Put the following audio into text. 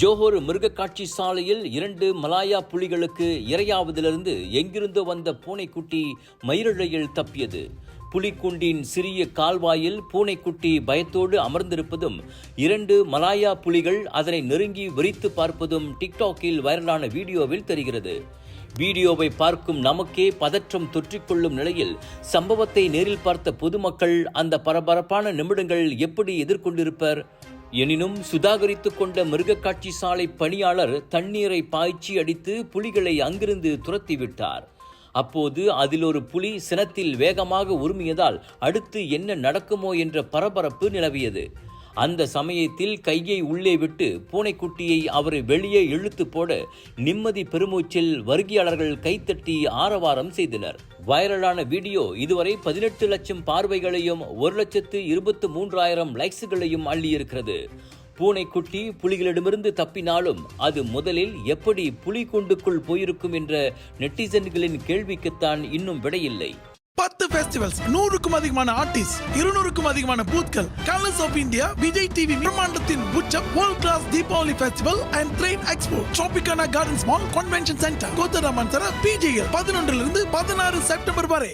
Johor மிருகக்காட்சி சாலையில் 2 Malaya புலிகளுக்கு இரையாவதிலிருந்து எங்கிருந்தோ வந்த பூனைக்குட்டி மயிரிழையில் தப்பியது. புலிக்குண்டின் சிறிய கால்வாயில் பூனைக்குட்டி பயத்தோடு அமர்ந்திருப்பதும் 2 மலாயா புலிகள் அதனை நெருங்கி விரித்து பார்ப்பதும் டிக்டாக்கில் வைரலான வீடியோவில் தெரிகிறது. வீடியோவை பார்க்கும் நமக்கே பதற்றம் தொற்றிக்கொள்ளும் நிலையில் சம்பவத்தை நேரில் பார்த்த பொதுமக்கள் அந்த பரபரப்பான நிமிடங்கள் எப்படி எதிர்கொண்டிருப்பர்? எனினும் சுதாகரித்துக் கொண்ட மிருகக்காட்சி சாலை பணியாளர் தண்ணீரை பாய்ச்சி அடித்து புலிகளை அங்கிருந்து துரத்திவிட்டார். அப்போது அதில் ஒரு புலி சினத்தில் வேகமாக உருமியதால் அடுத்து என்ன நடக்குமோ என்ற பரபரப்பு நிலவியது. அந்த சமயத்தில் கையை உள்ளே விட்டு பூனைக்குட்டியை அவர் வெளியே இழுத்து போட நிம்மதி பெருமூச்சில் வருகையாளர்கள் கைத்தட்டி ஆரவாரம் செய்தனர். வைரலான வீடியோ இதுவரை 18 லட்சம் பார்வைகளையும் 1,23,000 லைக்ஸ்களையும் அள்ளியிருக்கிறது. பூனைக்குட்டி புலிகளிடமிருந்து தப்பினாலும் அது முதலில் எப்படி புலிகுண்டுக்குள் போயிருக்கும் என்ற நெட்டிசன்களின் கேள்விக்குத்தான் இன்னும் விடையில்லை. 10 ஃபெஸ்டிவல்ஸ், 100க்கும் அதிகமான ஆர்டிஸ்ட், 200க்கும் அதிகமான பூத்கள், colours of India, Vijay TV பிரம்மாண்டத்தின் உச்சம், world class Deepavali festival and train expo, Tropicana gardens mall, convention centre, கோத்தராமன் சர, PGL 11 லிருந்து 16 செப்டம்பர் வரை.